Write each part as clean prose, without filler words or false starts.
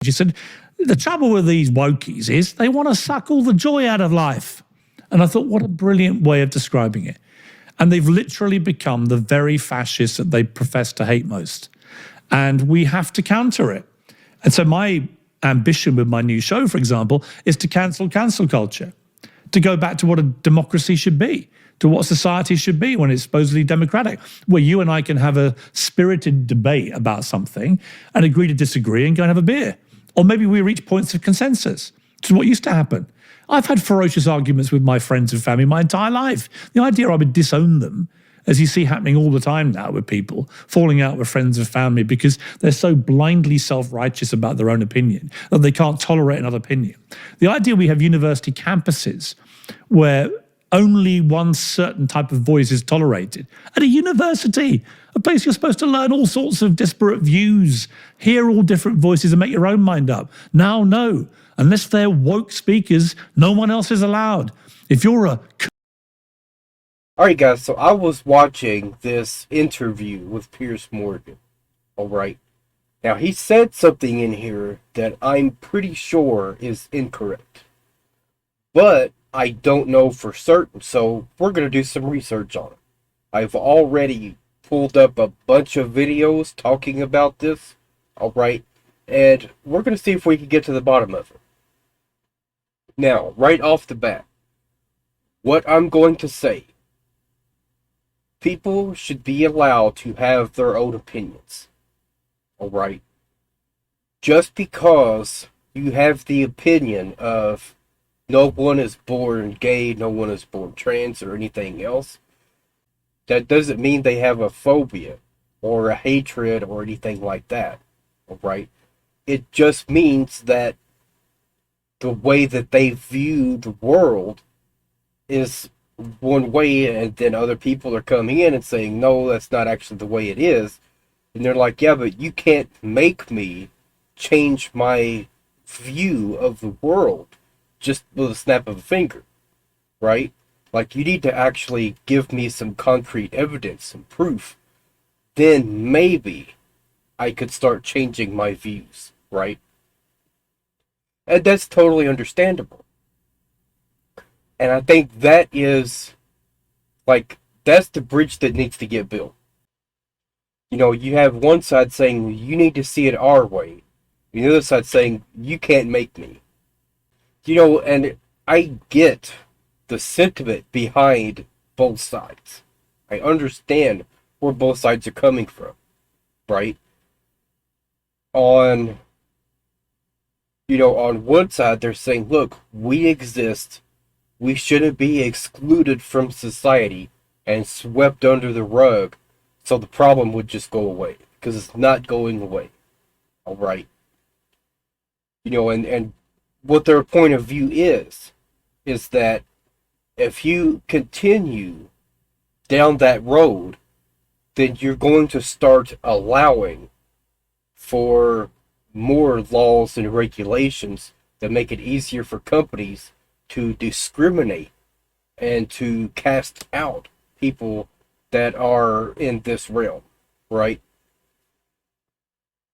She said, the trouble with these wokies is they want to suck all the joy out of life. And I thought, what a brilliant way of describing it. And they've literally become the very fascists that they profess to hate most. And we have to counter it. And so my ambition with my new show, for example, is to cancel culture, to go back to what a democracy should be, to what society should be when it's supposedly democratic, where you and I can have a spirited debate about something and agree to disagree and go and have a beer. Or maybe we reach points of consensus, which is what used to happen. I've had ferocious arguments with my friends and family my entire life. The idea I would disown them, as you see happening all the time now with people falling out with friends and family because they're so blindly self-righteous about their own opinion that they can't tolerate another opinion. The idea we have university campuses where only one certain type of voice is tolerated. At a university, a place you're supposed to learn all sorts of disparate views, hear all different voices and make your own mind up. Now, no. Unless they're woke speakers, no one else is allowed. If you're a... Alright guys, so I was watching this interview with Piers Morgan. Alright. Now he said something in here that I'm pretty sure is incorrect. But I don't know for certain, so we're going to do some research on it. I've already pulled up a bunch of videos talking about this. Alright. And we're going to see if we can get to the bottom of it. Now, right off the bat, what I'm going to say, people should be allowed to have their own opinions. Alright? Just because you have the opinion of no one is born gay, no one is born trans, or anything else, that doesn't mean they have a phobia or a hatred or anything like that. Alright? It just means that the way that they view the world is one way, and then other people are coming in and saying, no, that's not actually the way it is. And they're like, yeah, but you can't make me change my view of the world just with a snap of a finger, right? Like, you need to actually give me some concrete evidence, some proof. Then maybe I could start changing my views, right? And that's totally understandable. And I think that is, like, that's the bridge that needs to get built. You know, you have one side saying, you need to see it our way. The other side saying, you can't make me. You know, and I get the sentiment behind both sides. I understand where both sides are coming from, right? On one side, they're saying, look, we exist. We shouldn't be excluded from society and swept under the rug so the problem would just go away. Because it's not going away. Alright? You know, and what their point of view is that if you continue down that road, then you're going to start allowing for more laws and regulations that make it easier for companies to discriminate and to cast out people that are in this realm, right?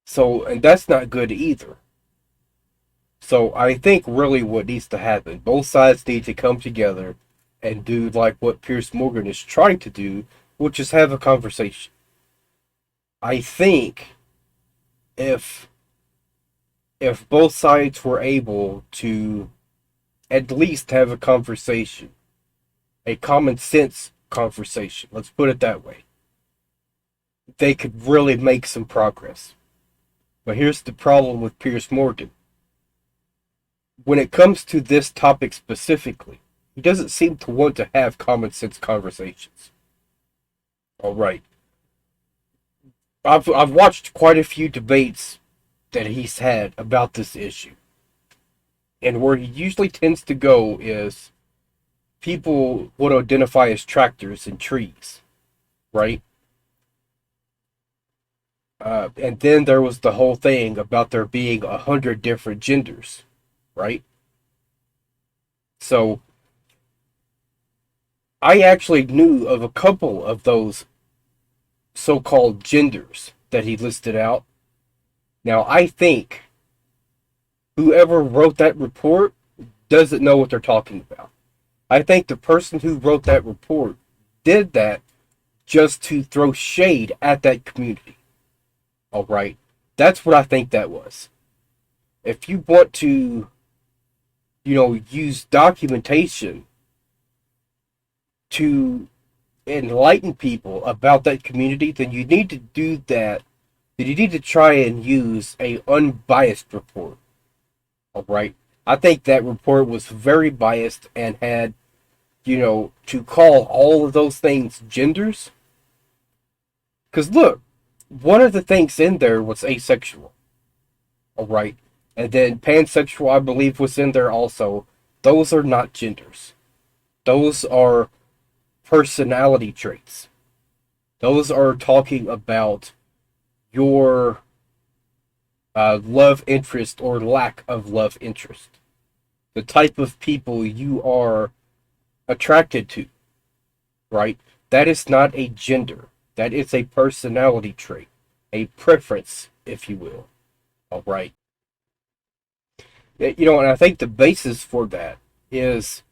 So, and that's not good either. So I think really what needs to happen, both sides need to come together and do like what Piers Morgan is trying to do, which is have a conversation. I think if both sides were able to at least have a conversation, a common sense conversation, let's put it that way, they could really make some progress. But here's the problem with Piers Morgan. When it comes to this topic specifically, he doesn't seem to want to have common sense conversations. Alright. I've watched quite a few debates that he's had about this issue. And where he usually tends to go is people would identify as tractors and trees, right? And then there was the whole thing about there being 100 different genders, right? So I actually knew of a couple of those so-called genders that he listed out. Now, I think whoever wrote that report doesn't know what they're talking about. I think the person who wrote that report did that just to throw shade at that community. All right. That's what I think that was. If you want to, use documentation to enlighten people about that community, then you need to do that. Then you need to try and use a unbiased report. All right. I think that report was very biased and had, to call all of those things genders. Because look, one of the things in there was asexual. All right. And then pansexual, I believe, was in there also. Those are not genders. Those are personality traits. Those are talking about your love interest or lack of love interest. The type of people you are attracted to, right? That is not a gender. That is a personality trait, a preference, if you will. All right. And I think the basis for that is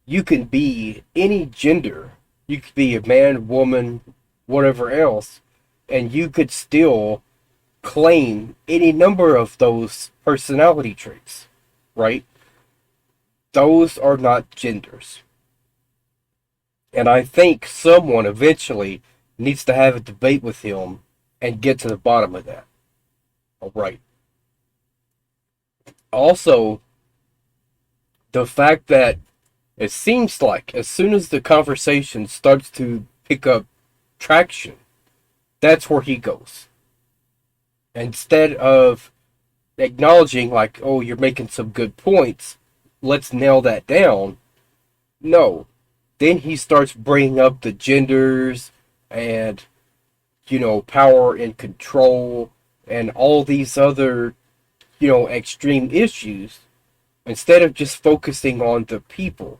you can be any gender. You could be a man, woman, whatever else, and you could still claim any number of those personality traits, right? Those are not genders. And I think someone eventually needs to have a debate with him and get to the bottom of that. All right. Also, the fact that it seems like as soon as the conversation starts to pick up traction, that's where he goes. Instead of acknowledging, like, oh, you're making some good points, let's nail that down. No. Then he starts bringing up the genders and, power and control and all these other, extreme issues instead of just focusing on the people.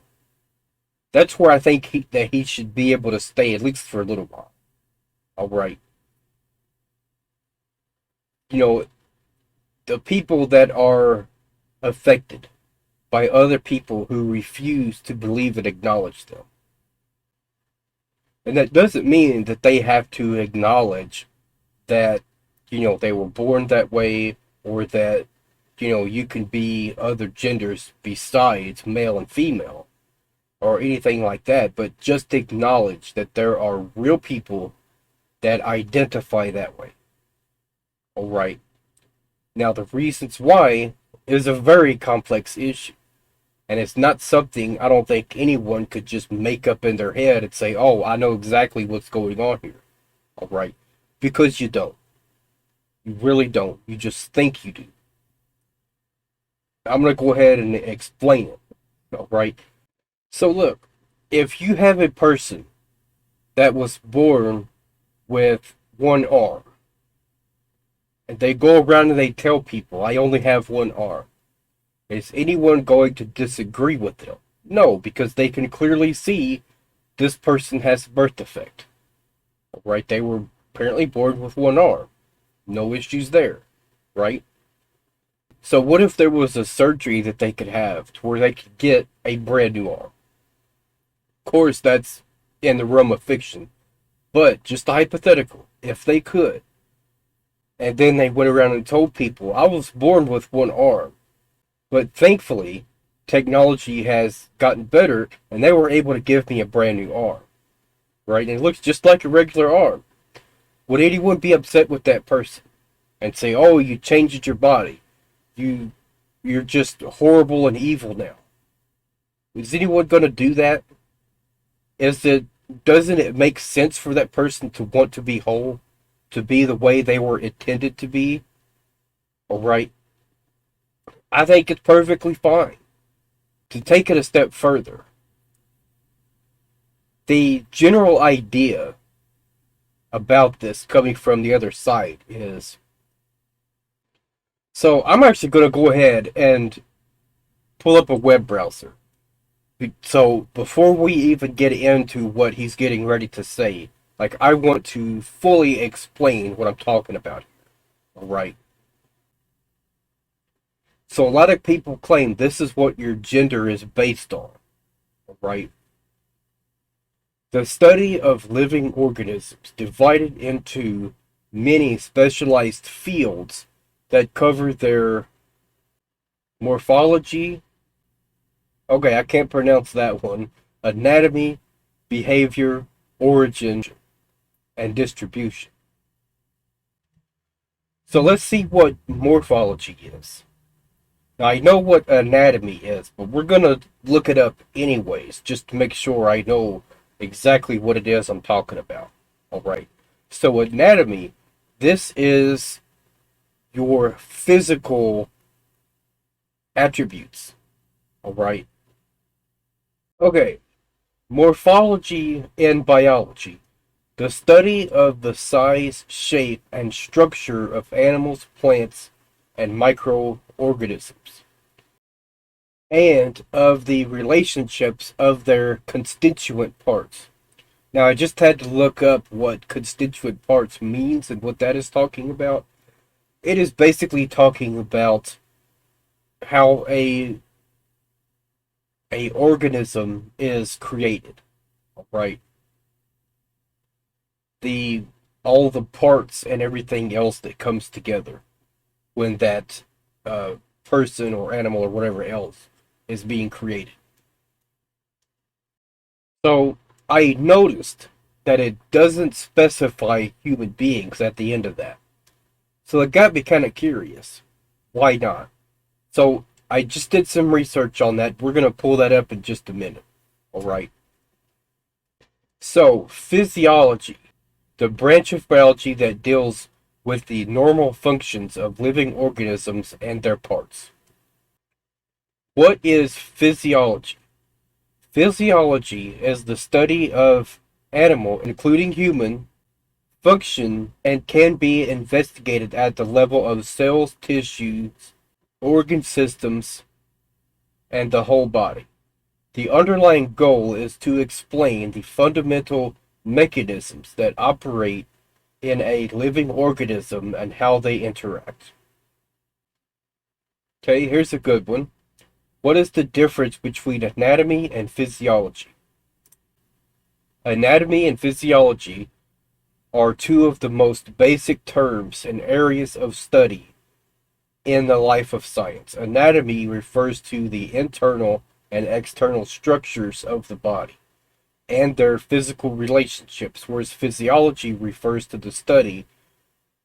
That's where I think that he should be able to stay, at least for a little while. All right. The people that are affected by other people who refuse to believe and acknowledge them. And that doesn't mean that they have to acknowledge that, they were born that way, or that, you can be other genders besides male and female, or anything like that, but just acknowledge that there are real people that identify that way. All right. Now, the reasons why is a very complex issue. And it's not something I don't think anyone could just make up in their head and say, oh, I know exactly what's going on here. All right. Because you don't. You really don't. You just think you do. I'm going to go ahead and explain it. All right. So look, if you have a person that was born with one arm, and they go around and they tell people, I only have one arm, is anyone going to disagree with them? No, because they can clearly see this person has a birth defect. Right? They were apparently born with one arm. No issues there. Right? So what if there was a surgery that they could have to where they could get a brand new arm? Of course, that's in the realm of fiction. But just a hypothetical, if they could, and then they went around and told people, I was born with one arm. But thankfully, technology has gotten better, and they were able to give me a brand new arm. Right? And it looks just like a regular arm. Would anyone be upset with that person? And say, oh, you changed your body. You're just horrible and evil now. Is anyone going to do that? Doesn't it make sense for that person to want to be whole? To be the way they were intended to be? All right. I think it's perfectly fine. To take it a step further, the general idea about this coming from the other side is, so I'm actually going to go ahead and pull up a web browser. So before we even get into what he's getting ready to say, like, I want to fully explain what I'm talking about here. All right. So a lot of people claim this is what your gender is based on, right? The study of living organisms divided into many specialized fields that cover their morphology. Okay, I can't pronounce that one. Anatomy, behavior, origin, and distribution. So let's see what morphology is. Now I know what anatomy is, but we're going to look it up anyways, just to make sure I know exactly what it is I'm talking about. Alright. So anatomy, this is your physical attributes. Alright. Okay. Morphology in biology. The study of the size, shape, and structure of animals, plants, and microorganisms, and of the relationships of their constituent parts. Now, I just had to look up what constituent parts means and what that is talking about. It is basically talking about how a organism is created, right? The all the parts and everything else that comes together when that person or animal or whatever else is being created. So I noticed that it doesn't specify human beings at the end of that. So it got me kind of curious. Why not? So I just did some research on that. We're going to pull that up in just a minute. All right. So, physiology, the branch of biology that deals with the normal functions of living organisms and their parts. What is physiology? Physiology is the study of animal, including human, function and can be investigated at the level of cells, tissues, organ systems, and the whole body. The underlying goal is to explain the fundamental mechanisms that operate in a living organism and how they interact. Okay, here's a good one. What is the difference between anatomy and physiology? Anatomy and physiology are two of the most basic terms and areas of study in the life of science. Anatomy refers to the internal and external structures of the body and their physical relationships, whereas physiology refers to the study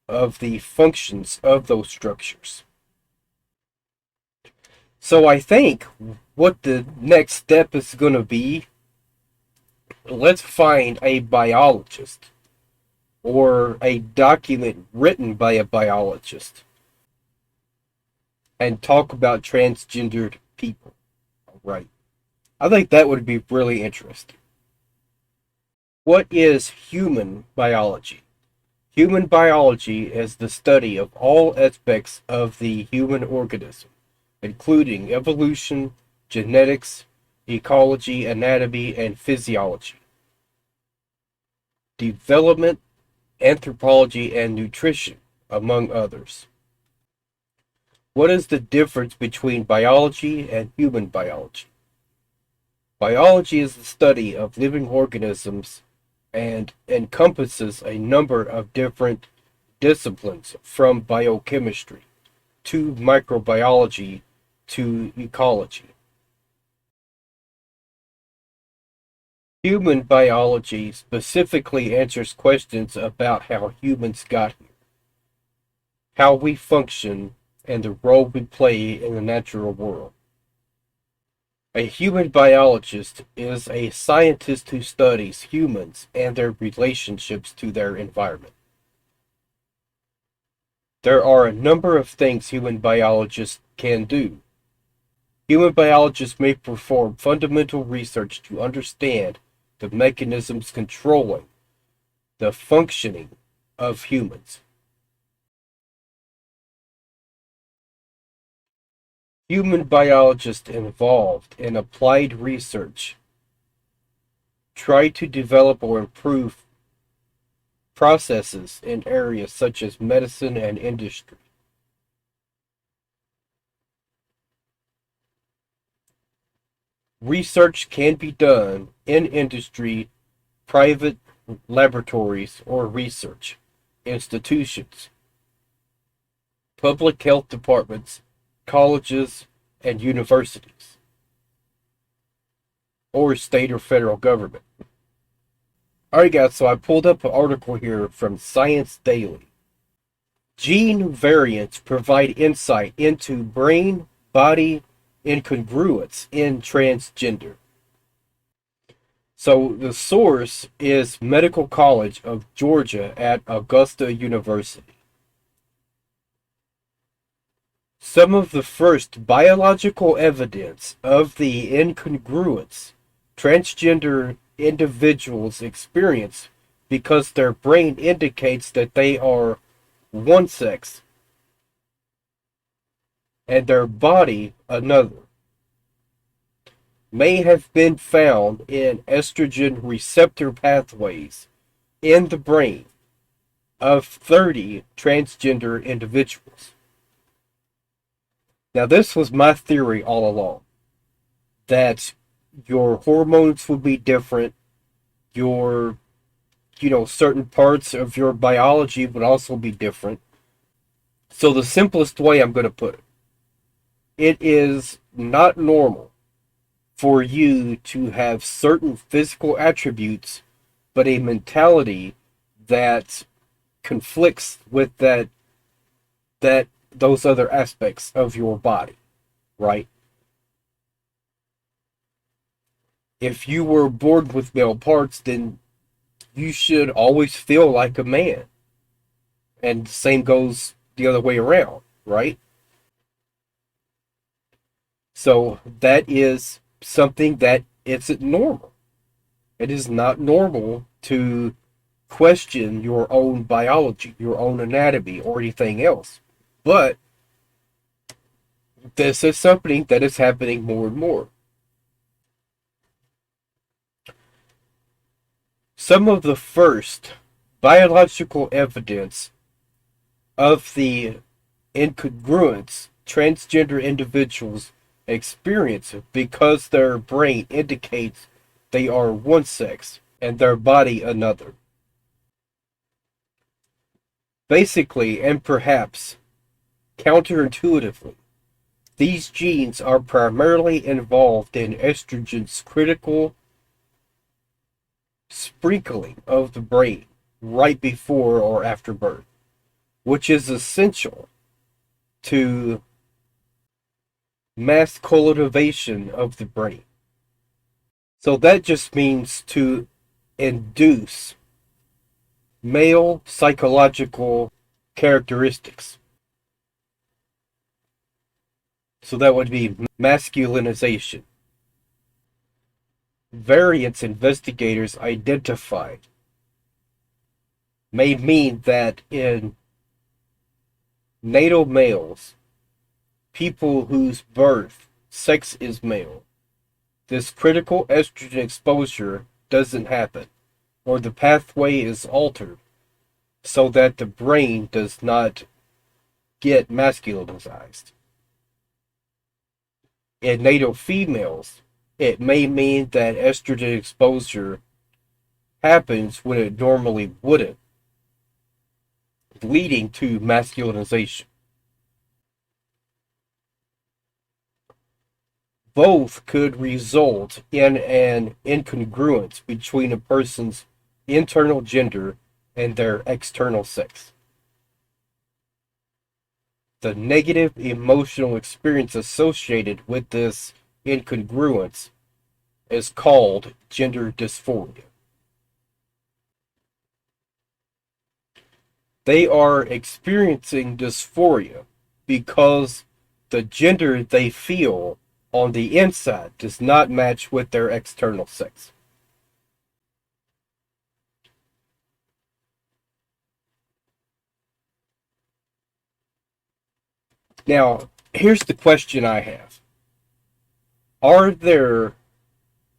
of the functions of those structures. So I think what the next step is going to be, let's find a biologist or a document written by a biologist and talk about transgendered people. Right. I think that would be really interesting. What is human biology? Human biology is the study of all aspects of the human organism, including evolution, genetics, ecology, anatomy, and physiology, development, anthropology, and nutrition, among others. What is the difference between biology and human biology? Biology is the study of living organisms and encompasses a number of different disciplines, from biochemistry to microbiology to ecology. Human biology specifically answers questions about how humans got here, how we function, and the role we play in the natural world. A human biologist is a scientist who studies humans and their relationships to their environment. There are a number of things human biologists can do. Human biologists may perform fundamental research to understand the mechanisms controlling the functioning of humans. Human biologists involved in applied research try to develop or improve processes in areas such as medicine and industry. research can be done in industry, private laboratories, or research institutions, public health departments, colleges, and universities, or state or federal government. Alright guys, so I pulled up an article here from Science Daily. Gene variants provide insight into brain-body incongruence in transgender. So the source is Medical College of Georgia at Augusta University. Some of the first biological evidence of the incongruence transgender individuals experience because their brain indicates that they are one sex and their body another, may have been found in estrogen receptor pathways in the brain of 30 transgender individuals. Now, this was my theory all along, that your hormones would be different, your, certain parts of your biology would also be different. So the simplest way I'm going to put it is not normal for you to have certain physical attributes, but a mentality that conflicts with those other aspects of your body, right? If you were born with male parts, then you should always feel like a man. And the same goes the other way around, right? So that is something that isn't normal. It is not normal to question your own biology, your own anatomy, or anything else. But this is something that is happening more and more. Some of the first biological evidence of the incongruence transgender individuals experience because their brain indicates they are one sex and their body another. Basically, and perhaps counterintuitively, these genes are primarily involved in estrogen's critical sprinkling of the brain right before or after birth, which is essential to mass cultivation of the brain. So that just means to induce male psychological characteristics. So that would be masculinization. Variants investigators identified may mean that in natal males, people whose birth sex is male, this critical estrogen exposure doesn't happen, or the pathway is altered so that the brain does not get masculinized. In natal females, it may mean that estrogen exposure happens when it normally wouldn't, leading to masculinization. Both could result in an incongruence between a person's internal gender and their external sex. The negative emotional experience associated with this incongruence is called gender dysphoria. They are experiencing dysphoria because the gender they feel on the inside does not match with their external sex. Now, here's the question I have. Are there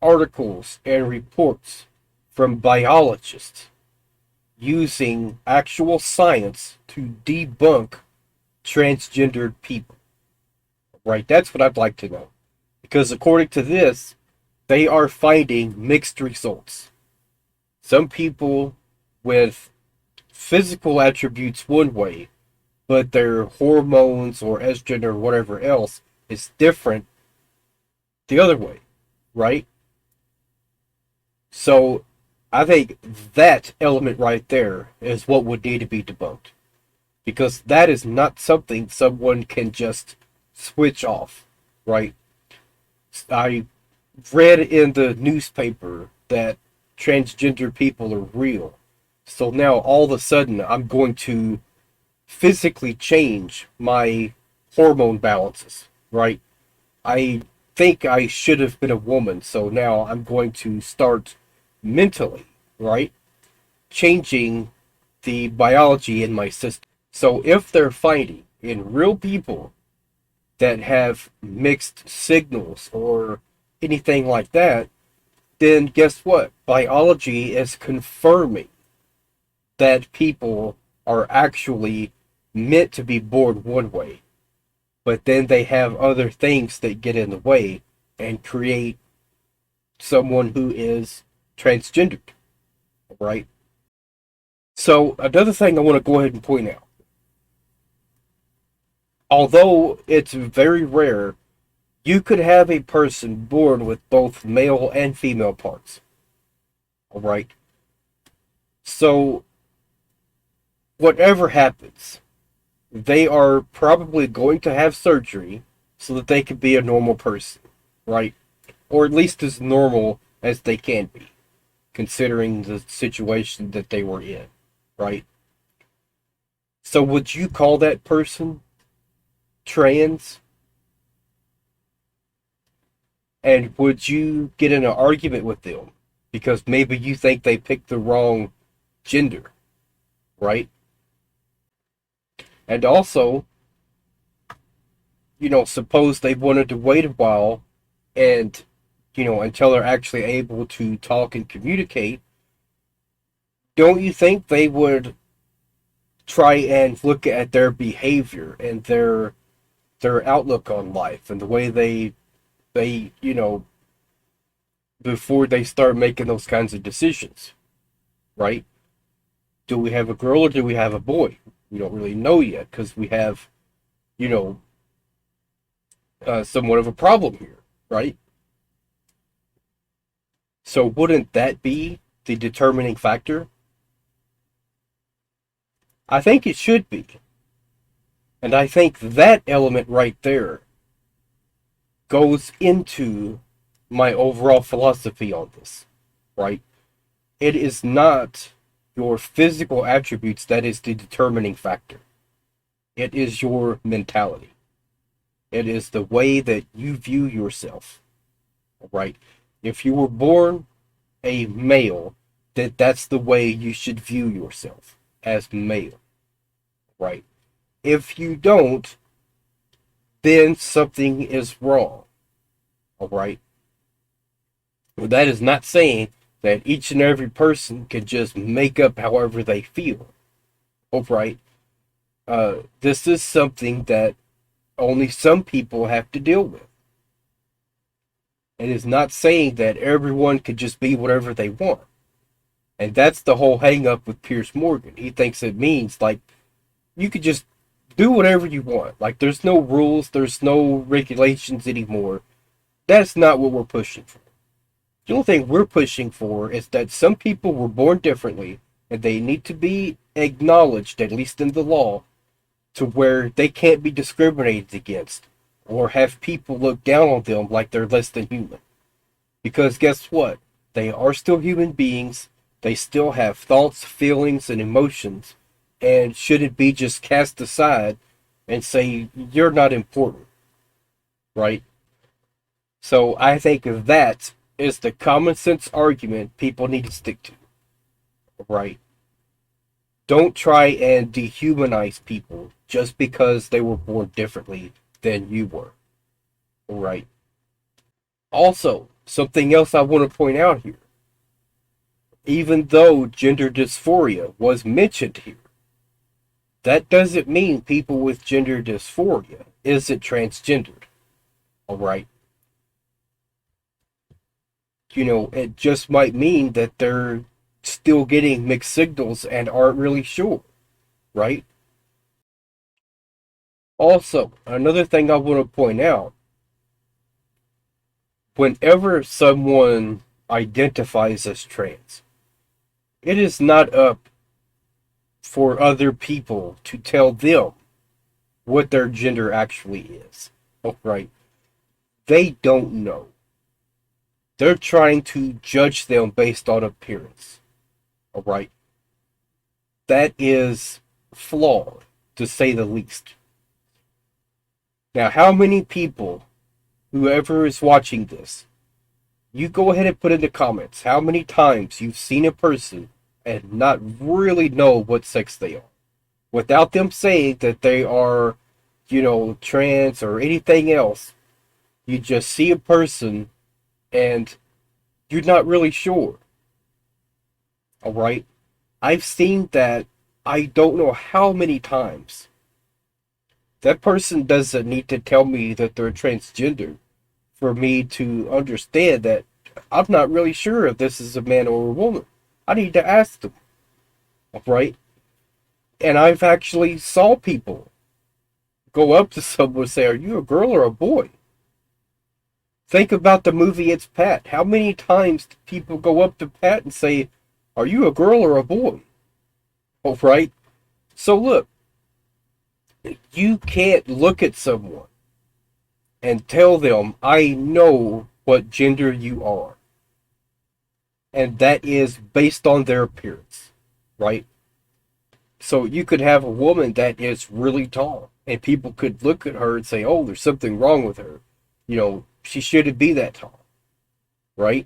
articles and reports from biologists using actual science to debunk transgendered people? Right, that's what I'd like to know. Because according to this, they are finding mixed results. Some people with physical attributes one way, but their hormones or estrogen or whatever else is different the other way, right? So I think that element right there is what would need to be debunked. Because that is not something someone can just switch off, right? I read in the newspaper that transgender people are real. So now all of a sudden I'm going to physically change my hormone balances, right? I think I should have been a woman, so now I'm going to start mentally, right? Changing the biology in my system. So if they're finding in real people that have mixed signals or anything like that, then guess what? Biology is confirming that people are actually meant to be born one way, but then they have other things that get in the way and create someone who is transgendered, right? So another thing I want to go ahead and point out, although it's very rare, you could have a person born with both male and female parts, all right? So whatever happens, they are probably going to have surgery so that they can be a normal person, right? Or at least as normal as they can be, considering the situation that they were in, right? So would you call that person trans? And would you get in an argument with them because maybe you think they picked the wrong gender, right? And also, suppose they wanted to wait a while and, until they're actually able to talk and communicate, don't you think they would try and look at their behavior and their outlook on life and the way they before they start making those kinds of decisions, right? Do we have a girl or do we have a boy? We don't really know yet because we have, somewhat of a problem here, right? So wouldn't that be the determining factor? I think it should be. And I think that element right there goes into my overall philosophy on this, right? It is not your physical attributes that is the determining factor. It is your mentality. It is the way that you view yourself, right? If you were born a male, that's the way you should view yourself, as male, right? If you don't, then something is wrong, all right? Well, that is not saying that each and every person can just make up however they feel, all right? This is something that only some people have to deal with. It is not saying that everyone could just be whatever they want. And that's the whole hang up with Piers Morgan. He thinks it means like you could just do whatever you want. Like there's no rules, there's no regulations anymore. That's not what we're pushing for. The only thing we're pushing for is that some people were born differently and they need to be acknowledged, at least in the law, to where they can't be discriminated against or have people look down on them like they're less than human. Because guess what? They are still human beings. They still have thoughts, feelings, and emotions, and shouldn't be just cast aside and say, you're not important, right? So I think that is the common sense argument people need to stick to, right? Don't try and dehumanize people just because they were born differently than you were, right? Also, something else I want to point out here. Even though gender dysphoria was mentioned here, that doesn't mean people with gender dysphoria isn't transgendered, all right? it just might mean that they're still getting mixed signals and aren't really sure, right? Also, another thing I want to point out, whenever someone identifies as trans, it is not up for other people to tell them what their gender actually is. Oh, right. They don't know. They're trying to judge them based on appearance. All right. That is flawed, to say the least. Now, how many people, whoever is watching this, you go ahead and put in the comments how many times you've seen a person and not really know what sex they are, without them saying that they are, trans or anything else. You just see a person and you're not really sure. All right? I've seen that I don't know how many times. That person doesn't need to tell me that they're transgender for me to understand that I'm not really sure if this is a man or a woman. I need to ask them. Right? And I've actually saw people go up to someone and say, "Are you a girl or a boy?" Think about the movie It's Pat. How many times do people go up to Pat and say, "Are you a girl or a boy?" Oh, right? So look, you can't look at someone and tell them, "I know what gender you are." And that is based on their appearance, right? So you could have a woman that is really tall, and people could look at her and say, "Oh, there's something wrong with her. She shouldn't be that tall," right?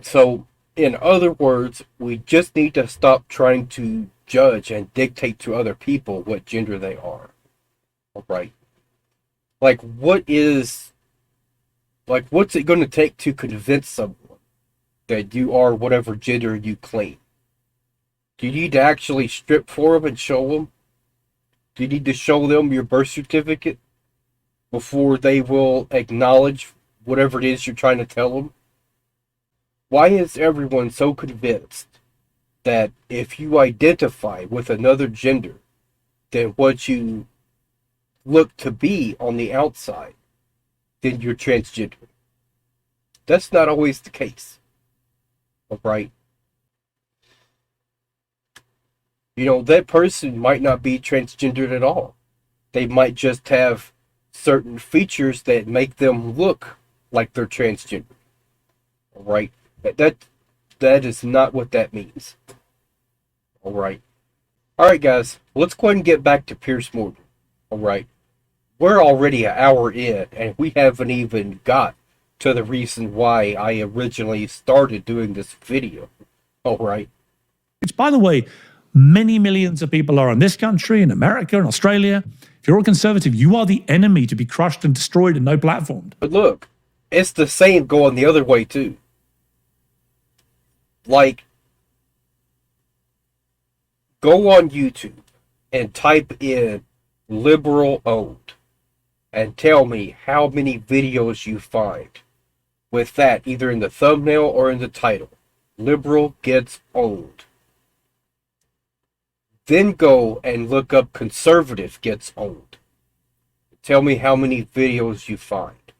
So, in other words, we just need to stop trying to judge and dictate to other people what gender they are. All right? What's it going to take to convince someone that you are whatever gender you claim? Do you need to actually strip for them and show them? Do you need to show them your birth certificate before they will acknowledge whatever it is you're trying to tell them? Why is everyone so convinced that if you identify with another gender than what you look to be on the outside, then you're transgender? That's not always the case. All right? That person might not be transgendered at all. They might just have certain features that make them look like they're transgender. All right? That is not what that means. All right. All right, guys. Let's go ahead and get back to Piers Morgan. All right. We're already an hour in, and we haven't even got to the reason why I originally started doing this video. All right. Which, by the way, many millions of people are in this country, in America, in Australia. If you're a conservative, you are the enemy to be crushed and destroyed and no platformed. But look, it's the same going the other way, too. Go on YouTube and type in 𝕜𝕝𝕜 and tell me how many videos you find with that, either in the thumbnail or in the title. Liberal gets owned. Then go and look up conservative gets owned. Tell me how many videos you find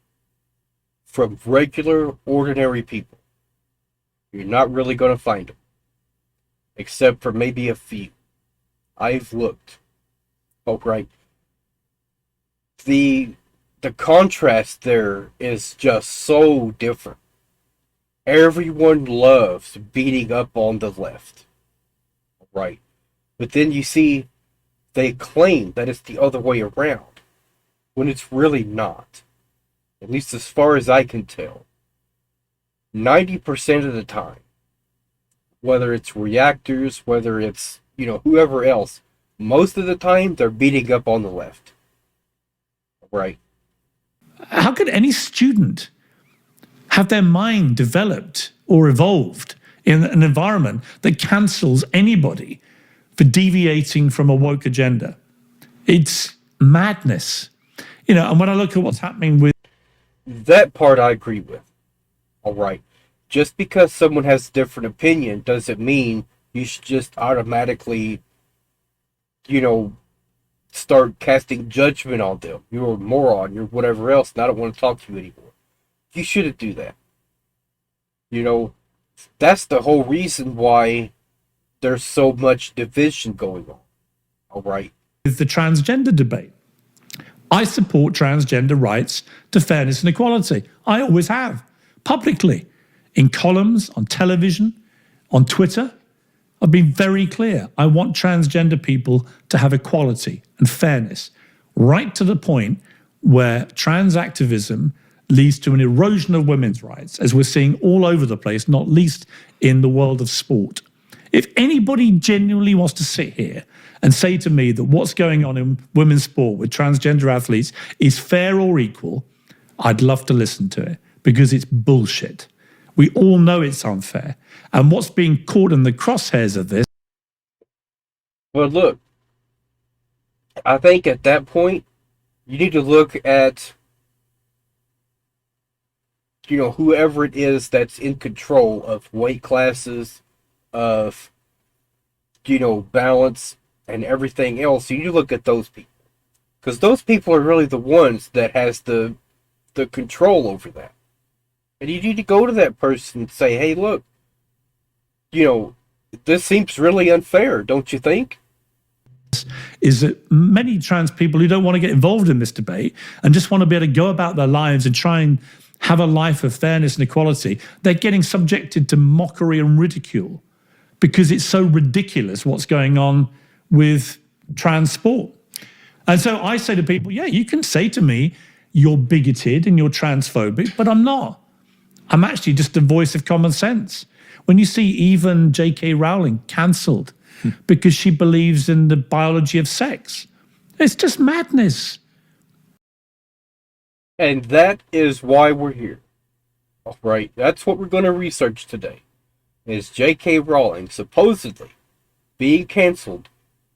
from regular, ordinary people. You're not really going to find them, except for maybe a few. I've looked. Oh, right. The contrast there is just so different. Everyone loves beating up on the left. Right. But then you see they claim that it's the other way around, when it's really not. At least as far as I can tell. 90% of the time, whether it's reactors, whether it's, whoever else, most of the time they're beating up on the left. Right. How could any student have their mind developed or evolved in an environment that cancels anybody for deviating from a woke agenda? It's madness. And when I look at what's happening with... That part I agree with. All right. Just because someone has a different opinion doesn't mean you should just automatically, you know, start casting judgment on them. You're a moron, you're whatever else, and I don't want to talk to you anymore. You shouldn't do that. You know, that's the whole reason why there's so much division going on. All right. With the transgender debate, I support transgender rights to fairness and equality. I always have, publicly, in columns, on television, on Twitter. I've been very clear. I want transgender people to have equality and fairness, right to the point where trans activism leads to an erosion of women's rights, as we're seeing all over the place, not least in the world of sport. If anybody genuinely wants to sit here and say to me that what's going on in women's sport with transgender athletes is fair or equal, I'd love to listen to it, because it's bullshit. We all know it's unfair. And what's being caught in the crosshairs of this. Well, look, I think at that point, you need to look at, you know, whoever it is that's in control of weight classes, of, you know, balance and everything else. You need to look at those people, because those people are really the ones that has the control over that. And you need to go to that person and say, hey, look, you know, this seems really unfair, don't you think? Is that many trans people who don't want to get involved in this debate and just want to be able to go about their lives and try and have a life of fairness and equality, they're getting subjected to mockery and ridicule because it's so ridiculous what's going on with trans sport. And so I say to people, yeah, you can say to me, you're bigoted and you're transphobic, but I'm not. I'm actually just a voice of common sense. When you see even J.K. Rowling cancelled because she believes in the biology of sex, it's just madness. And that is why we're here. All right, that's what we're going to research today. Is J.K. Rowling supposedly being cancelled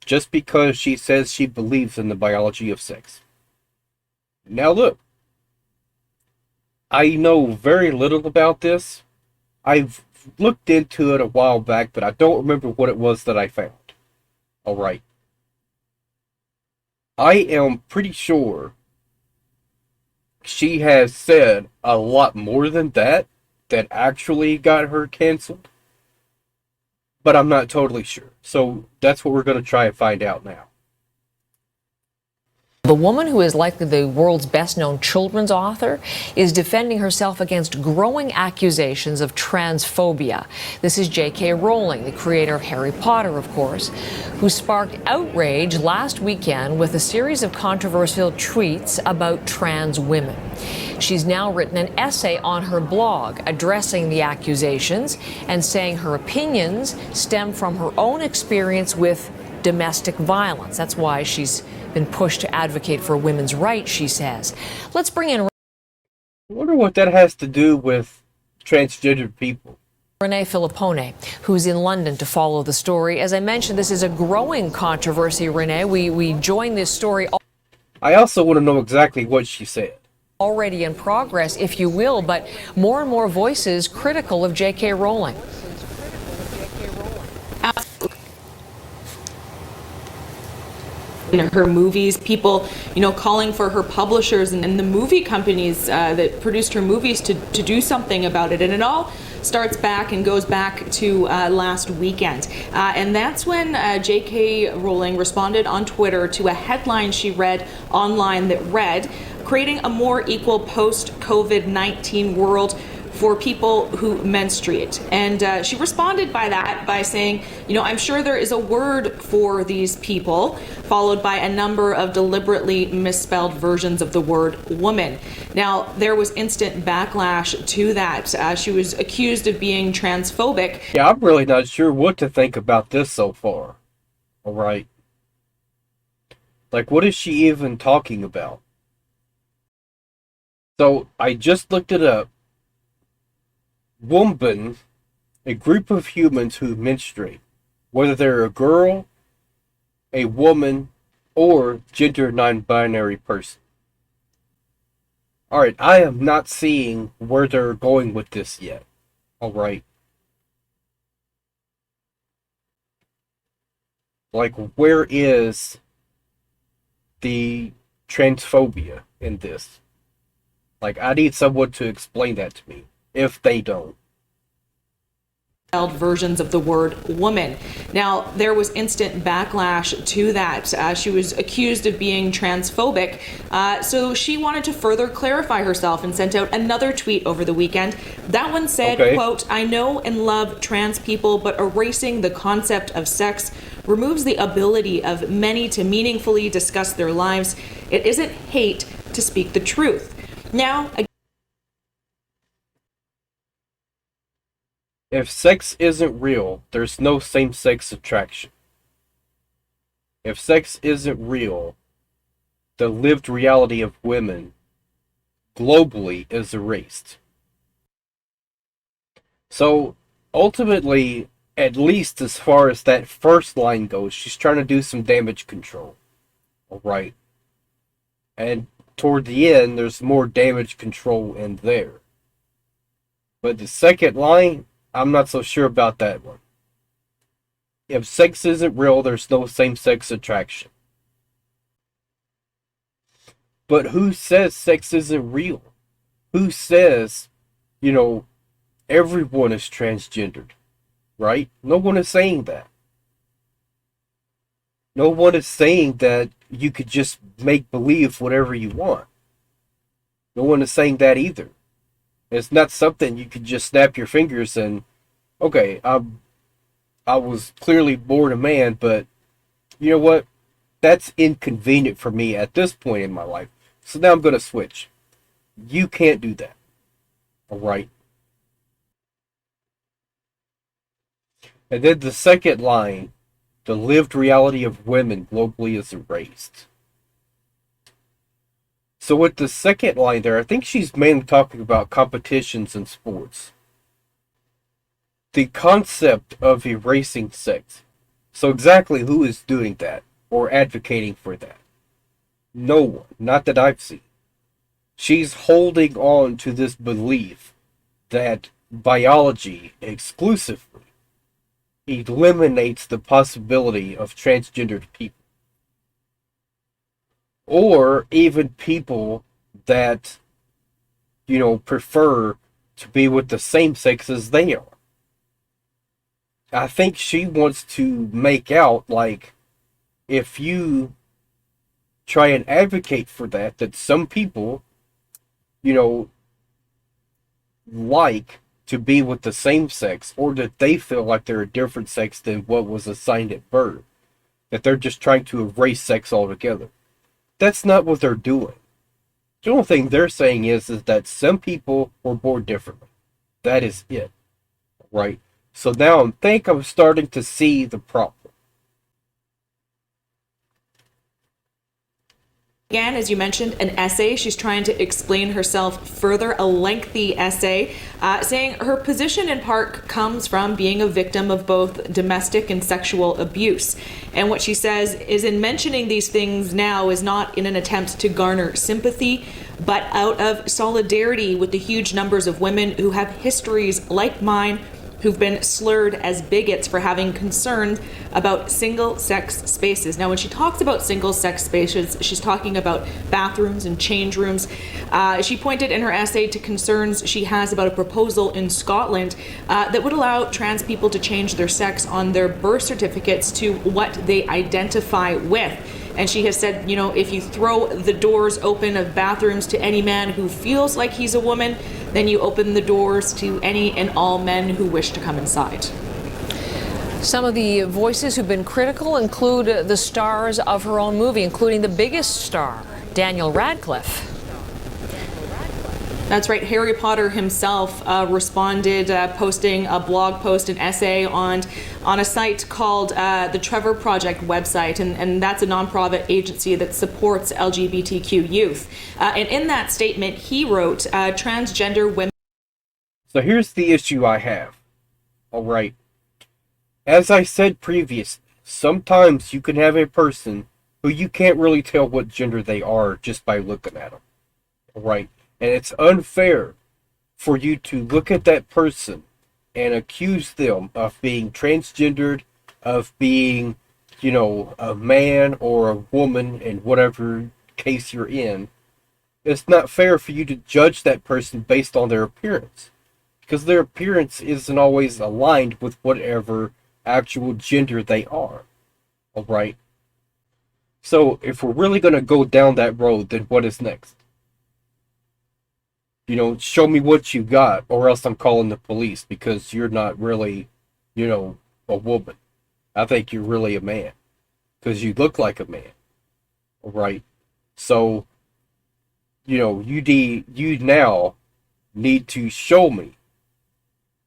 just because she says she believes in the biology of sex? Now look, I know very little about this. I've looked into it a while back, but I don't remember what it was that I found. All right. I am pretty sure she has said a lot more than that actually got her canceled. But I'm not totally sure. So that's what we're going to try and find out now. The woman, who is likely the world's best-known children's author, is defending herself against growing accusations of transphobia. This is J.K. Rowling, the creator of Harry Potter, of course, who sparked outrage last weekend with a series of controversial tweets about trans women. She's now written an essay on her blog addressing the accusations and saying her opinions stem from her own experience with domestic violence. That's why she's been pushed to advocate for women's rights, she says. Let's bring in... I wonder what that has to do with transgender people. 𝕝𝕜, who's in London to follow the story. As I mentioned, this is a growing controversy, Renee. We join this story... I also want to know exactly what she said. Already in progress, if you will, but more and more voices critical of J.K. Rowling. In her movies, people, you know, calling for her publishers and the movie companies that produced her movies to do something about it. And it all starts back and goes back to last weekend. And that's when J.K. Rowling responded on Twitter to a headline she read online that read, "Creating a more equal post-COVID-19 world for people who menstruate." And she responded by saying, you know, "I'm sure there is a word for these people," followed by a number of deliberately misspelled versions of the word woman. Now, there was instant backlash to that. She was accused of being transphobic. Yeah, I'm really not sure what to think about this so far. All right. Like, what is she even talking about? So, I just looked it up. Woman, a group of humans who menstruate, whether they're a girl, a woman, or gender non-binary person. Alright, I am not seeing where they're going with this yet. Alright. Like, where is the transphobia in this? Like, I need someone to explain that to me, if they don't. Versions of the word woman. Now, there was instant backlash to that. She was accused of being transphobic, so she wanted to further clarify herself and sent out another tweet over the weekend. That one said, quote, "I know and love trans people, but erasing the concept of sex removes the ability of many to meaningfully discuss their lives. It isn't hate to speak the truth." Now, if sex isn't real, there's no same-sex attraction. If sex isn't real, the lived reality of women globally is erased. So, ultimately, at least as far as that first line goes, she's trying to do some damage control. Alright? And toward the end, there's more damage control in there. But the second line, I'm not so sure about that one. If sex isn't real, there's no same-sex attraction. But who says sex isn't real? Who says, everyone is transgendered? Right? No one is saying that. No one is saying that you could just make believe whatever you want. No one is saying that either. It's not something you could just snap your fingers and, okay, I was clearly born a man, but you know what? That's inconvenient for me at this point in my life. So now I'm going to switch. You can't do that. Alright? And then the second line, the lived reality of women globally is erased. So with the second line there, I think she's mainly talking about competitions in sports. The concept of erasing sex. So exactly who is doing that or advocating for that? No one, not that I've seen. She's holding on to this belief that biology exclusively eliminates the possibility of transgendered people. Or even people that, prefer to be with the same sex as they are. I think she wants to make out, like, if you try and advocate for that some people, like to be with the same sex, or that they feel like they're a different sex than what was assigned at birth, that they're just trying to erase sex altogether. That's not what they're doing. The only thing they're saying is that some people were born differently. That is it. Right? So now I'm starting to see the problem. Again, as you mentioned, an essay. She's trying to explain herself further, a lengthy essay, saying her position in part comes from being a victim of both domestic and sexual abuse. And what she says is, in mentioning these things now is not in an attempt to garner sympathy, but out of solidarity with the huge numbers of women who have histories like mine, who've been slurred as bigots for having concerns about single-sex spaces. Now, when she talks about single-sex spaces, she's talking about bathrooms and change rooms. She pointed in her essay to concerns she has about a proposal in Scotland that would allow trans people to change their sex on their birth certificates to what they identify with. And she has said, if you throw the doors open of bathrooms to any man who feels like he's a woman, then you open the doors to any and all men who wish to come inside. Some of the voices who've been critical include the stars of her own movie, including the biggest star, Daniel Radcliffe. That's right. Harry Potter himself responded, posting a blog post, an essay on a site called the Trevor Project website, and that's a nonprofit agency that supports LGBTQ youth. And in that statement, he wrote, transgender women. So here's the issue I have. All right. As I said previously, sometimes you can have a person who you can't really tell what gender they are just by looking at them. All right. And it's unfair for you to look at that person and accuse them of being transgendered, of being, a man or a woman in whatever case you're in. It's not fair for you to judge that person based on their appearance, because their appearance isn't always aligned with whatever actual gender they are. All right? So if we're really going to go down that road, then what is next? Show me what you got, or else I'm calling the police, because you're not really, a woman. I think you're really a man, because you look like a man. All right? So, you now need to show me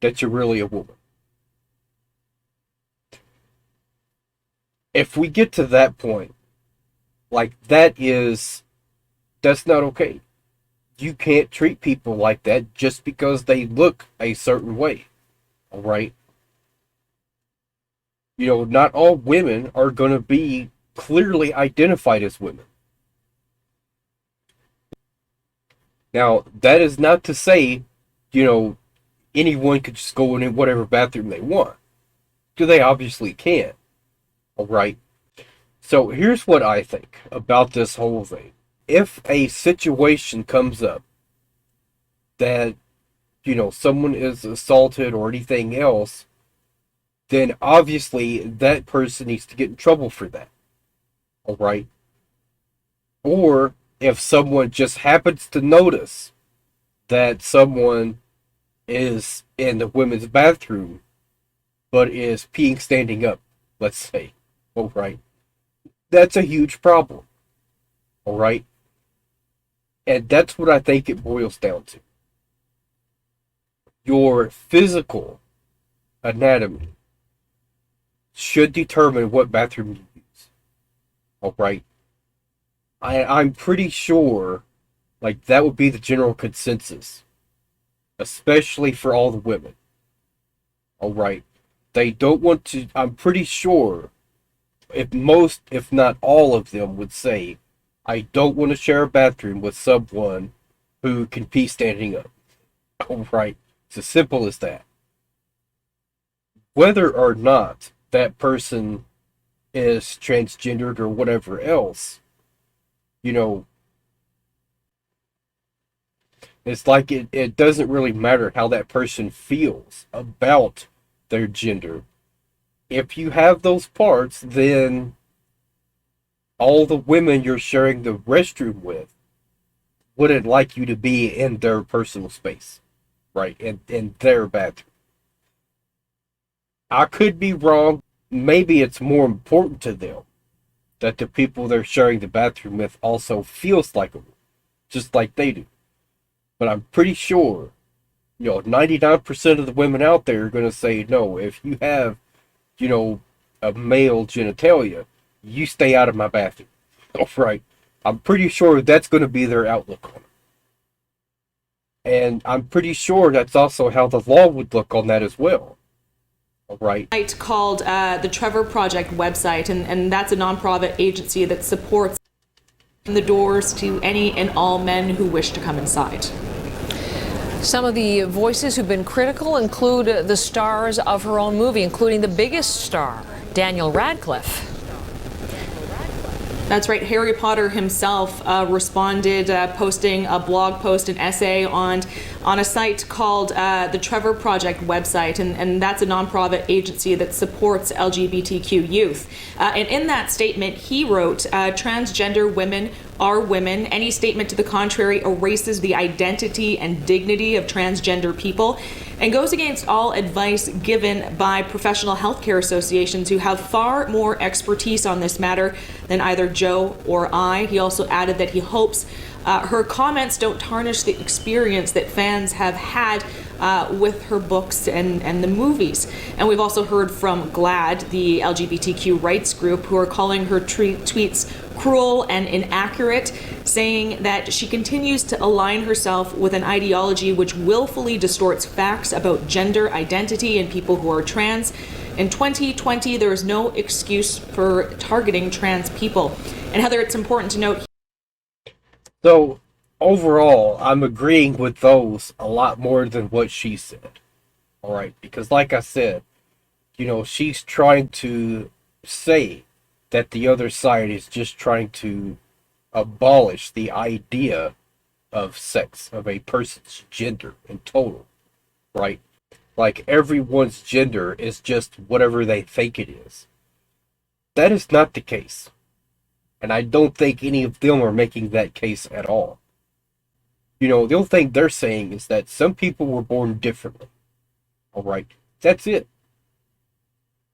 that you're really a woman. If we get to that point, that's not okay. You can't treat people like that just because they look a certain way. All right? Not all women are going to be clearly identified as women. Now, that is not to say, anyone could just go in whatever bathroom they want. Because they obviously can. All right? So here's what I think about this whole thing. If a situation comes up that, someone is assaulted or anything else, then obviously that person needs to get in trouble for that. All right? Or if someone just happens to notice that someone is in the women's bathroom but is peeing standing up, let's say, all right, that's a huge problem. All right? And that's what I think it boils down to. Your physical anatomy should determine what bathroom you use. All right? I'm pretty sure, that would be the general consensus. Especially for all the women. All right? They don't want to, I'm pretty sure, if not all of them would say, I don't want to share a bathroom with someone who can pee standing up. All right? It's as simple as that. Whether or not that person is transgendered or whatever else, it's like it doesn't really matter how that person feels about their gender. If you have those parts, then all the women you're sharing the restroom with wouldn't like you to be in their personal space, right? In their bathroom. I could be wrong. Maybe it's more important to them that the people they're sharing the bathroom with also feels like them, just like they do. But I'm pretty sure, 99% of the women out there are going to say, no, if you have, a male genitalia, you stay out of my bathroom. All right. I'm pretty sure that's going to be their outlook on it. And I'm pretty sure that's also how the law would look on that as well. All right. Site called the Trevor Project website, and that's a nonprofit agency that supports the doors to any and all men who wish to come inside. Some of the voices who've been critical include the stars of her own movie, including the biggest star, Daniel Radcliffe. That's right. Harry Potter himself responded, posting a blog post, an essay on a site called the Trevor Project website, and that's a nonprofit agency that supports LGBTQ youth. And in that statement, he wrote, transgender women are women. Any statement to the contrary erases the identity and dignity of transgender people and goes against all advice given by professional healthcare associations who have far more expertise on this matter than either Joe or I. He also added that he hopes her comments don't tarnish the experience that fans have had with her books and the movies. And we've also heard from GLAAD, the LGBTQ rights group, who are calling her tweets cruel and inaccurate, saying that she continues to align herself with an ideology which willfully distorts facts about gender identity and people who are trans. In 2020, there is no excuse for targeting trans people. And Heather, it's important to note. So overall, I'm agreeing with those a lot more than what she said. All right, because like I said, she's trying to say that the other side is just trying to abolish the idea of sex, of a person's gender in total, right? Like everyone's gender is just whatever they think it is. That is not the case. And I don't think any of them are making that case at all. The only thing they're saying is that some people were born differently. All right, that's it.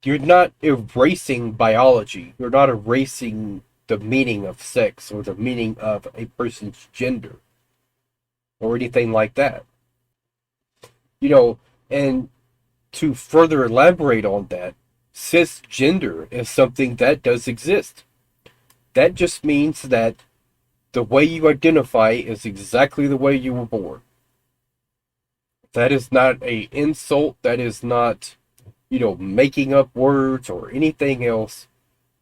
You're not erasing biology. You're not erasing the meaning of sex or the meaning of a person's gender or anything like that. And to further elaborate on that, cisgender is something that does exist. That just means that the way you identify is exactly the way you were born. That is not an insult. That is not, making up words or anything else.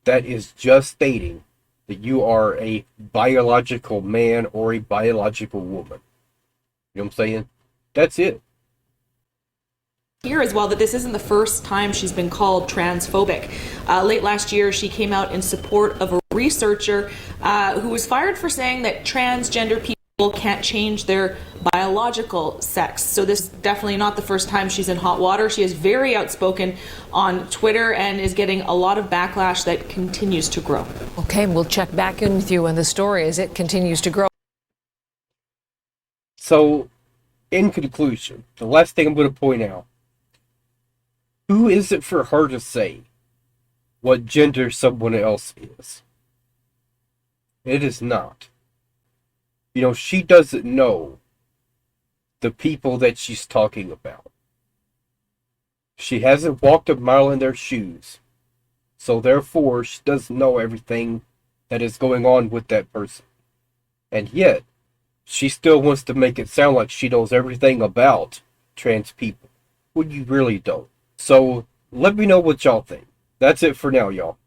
That is just stating that you are a biological man or a biological woman. You know what I'm saying? That's it. Here as well that this isn't the first time she's been called transphobic. Late last year, she came out in support of a researcher who was fired for saying that transgender people can't change their biological sex. So this is definitely not the first time she's in hot water. She is very outspoken on Twitter and is getting a lot of backlash that continues to grow. Okay, we'll check back in with you on the story as it continues to grow. So, in conclusion, the last thing I'm going to point out, who is it for her to say what gender someone else is? It is not. She doesn't know the people that she's talking about. She hasn't walked a mile in their shoes. So therefore, she doesn't know everything that is going on with that person. And yet, she still wants to make it sound like she knows everything about trans people, when you really don't. So, let me know what y'all think. That's it for now, y'all.